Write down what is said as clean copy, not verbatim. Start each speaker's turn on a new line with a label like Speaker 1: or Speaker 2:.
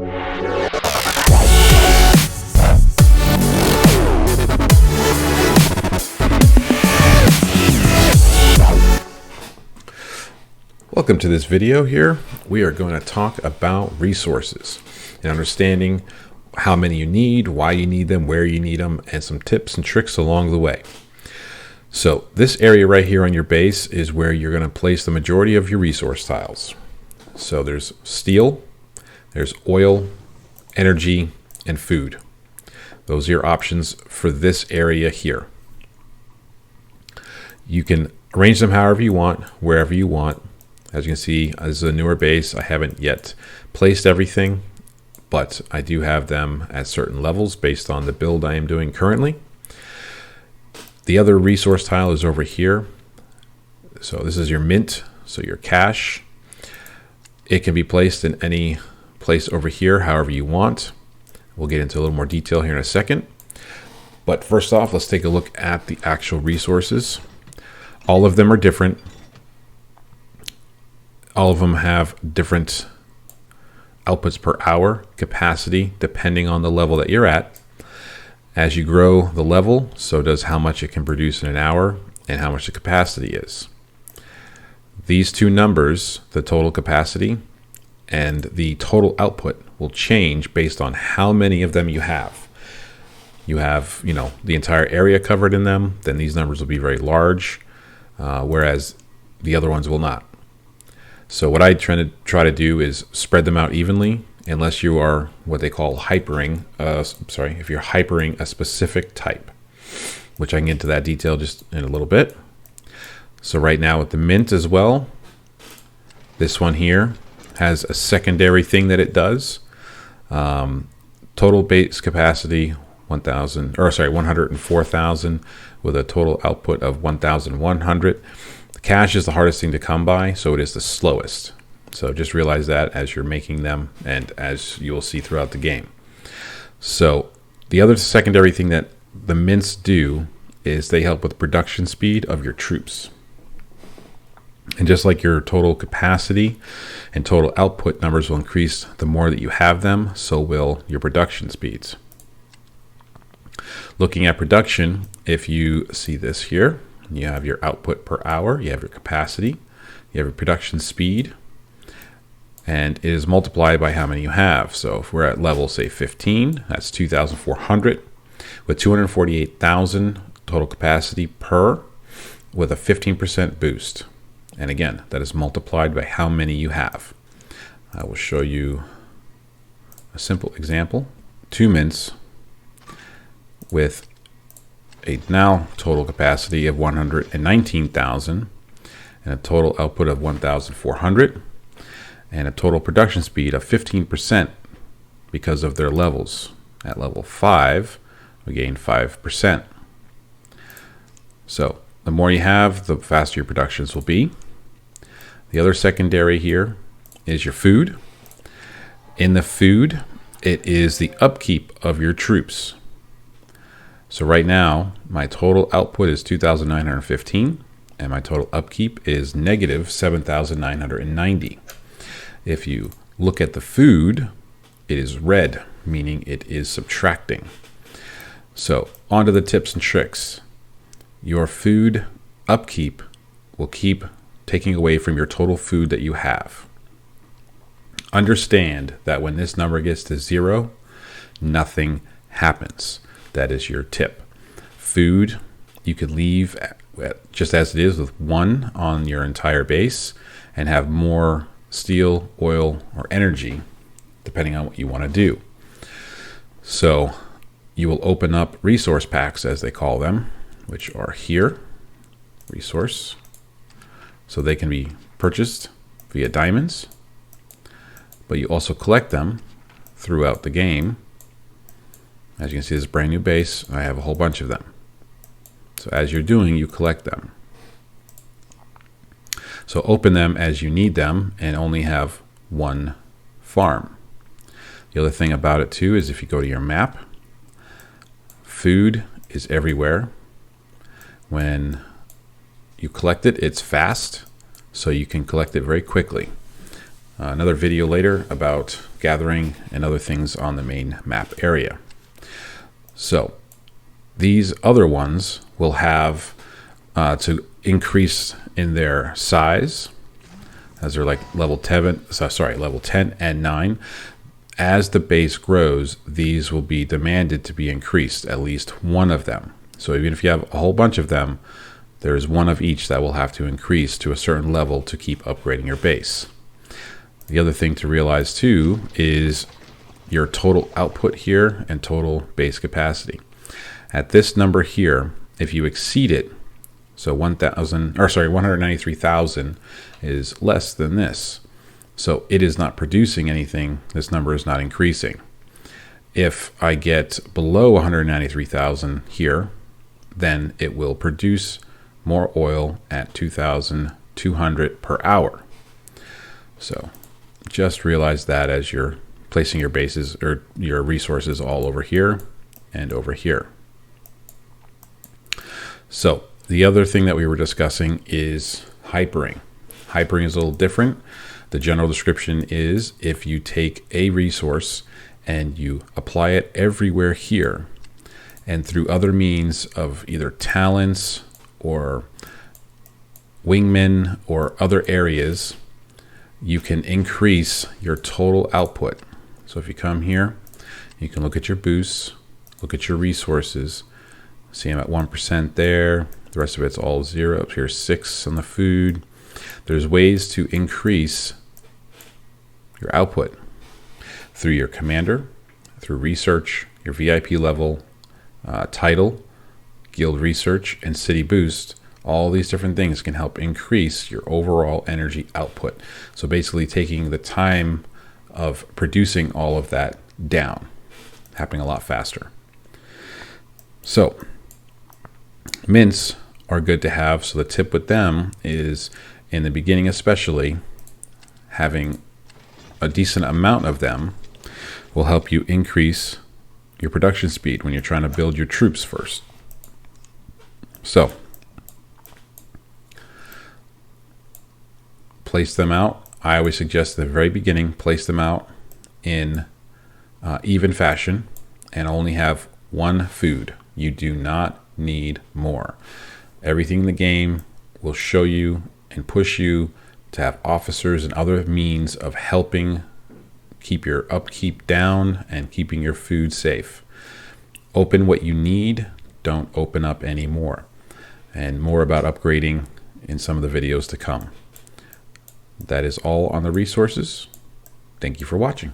Speaker 1: Welcome to this video here. We are going to talk about resources and understanding how many you need, why you need them, where you need them, and some tips and tricks along the way. So this area right here on your base is where you're going to place the majority of your resource tiles. So there's steel, there's oil, energy, and food. Those are your options for this area here. You can arrange them however you want, wherever you want. As you can see, as a newer base, I haven't yet placed everything, but I do have them at certain levels based on the build I am doing currently. The other resource tile is over here. So this is your mint, so your cash. It can be placed in any place over here, however you want. We'll get into a little more detail here in a second. But first off, let's take a look at the actual resources. All of them are different. All of them have different outputs per hour capacity depending on the level that you're at. As you grow the level, so does how much it can produce in an hour and how much the capacity is. These two numbers, the total capacity and the total output, will change based on how many of them you have. You have, the entire area covered in them, then these numbers will be very large, whereas the other ones will not. So what I try to do is spread them out evenly, unless you are what they call hypering. If you're hypering a specific type, which I can get into that detail just in a little bit. So right now with the mint as well, this one here has a secondary thing that it does. Total base capacity 104,000 with a total output of 1,100. Cash is the hardest thing to come by, so it is the slowest. So just realize that as you're making them and as you will see throughout the game. So the other secondary thing that the mints do is they help with production speed of your troops. And just like your total capacity and total output numbers will increase the more that you have them, so will your production speeds. Looking at production, if you see this here, you have your output per hour, you have your capacity, you have your production speed, and it is multiplied by how many you have. So if we're at level, say 15, that's 2,400 with 248,000 total capacity per, with a 15% boost. And again, that is multiplied by how many you have. I will show you a simple example. 2 mints with a now total capacity of 119,000 and a total output of 1,400 and a total production speed of 15% because of their levels. At level 5, we gain 5%. So the more you have, the faster your productions will be. The other secondary here is your food. In the food, it is the upkeep of your troops. So right now, my total output is 2,915, and my total upkeep is negative 7,990. If you look at the food, it is red, meaning it is subtracting. So on to the tips and tricks. Your food upkeep will keep taking away from your total food that you have. Understand that when this number gets to 0, nothing happens. That is your tip. Food, you could leave just as it is with 1 on your entire base and have more steel, oil, or energy, depending on what you want to do. So you will open up resource packs, as they call them, which are here, resource. So they can be purchased via diamonds, but you also collect them throughout the game. As you can see, this brand new base, I have a whole bunch of them. So as you're doing, you collect them. So open them as you need them and only have 1 farm. The other thing about it too is if you go to your map, food is everywhere. When you collect it, it's fast, so you can collect it very quickly. another video later about gathering and other things on the main map area. So these other ones will have to increase in their size as they're like level 10 and 9. As the base grows, these will be demanded to be increased, at least one of them. So even if you have a whole bunch of them, there's one of each that will have to increase to a certain level to keep upgrading your base. The other thing to realize too is your total output here and total base capacity. At this number here, if you exceed it, so 193,000 is less than this. So it is not producing anything. This number is not increasing. If I get below 193,000 here, then it will produce more oil at 2,200 per hour. So just realize that as you're placing your bases or your resources all over here and over here. So the other thing that we were discussing is hypering. Hypering is a little different. The general description is if you take a resource and you apply it everywhere here, and through other means of either talents or wingmen or other areas, you can increase your total output. So if you come here, you can look at your boosts, look at your resources, see I'm at 1% there. The rest of it's all 0. Up here 6 on the food. There's ways to increase your output through your commander, through research, your VIP level, title, guild research, and city boost. All these different things can help increase your overall energy output. So basically taking the time of producing all of that down, happening a lot faster. So mints are good to have. So the tip with them is, in the beginning especially, having a decent amount of them will help you increase your production speed when you're trying to build your troops first. So place them out. I always suggest at the very beginning, place them out in even fashion and only have one food. You do not need more. Everything in the game will show you and push you to have officers and other means of helping keep your upkeep down and keeping your food safe. Open what you need, don't open up any more. And more about upgrading in some of the videos to come. That is all on the resources. Thank you for watching.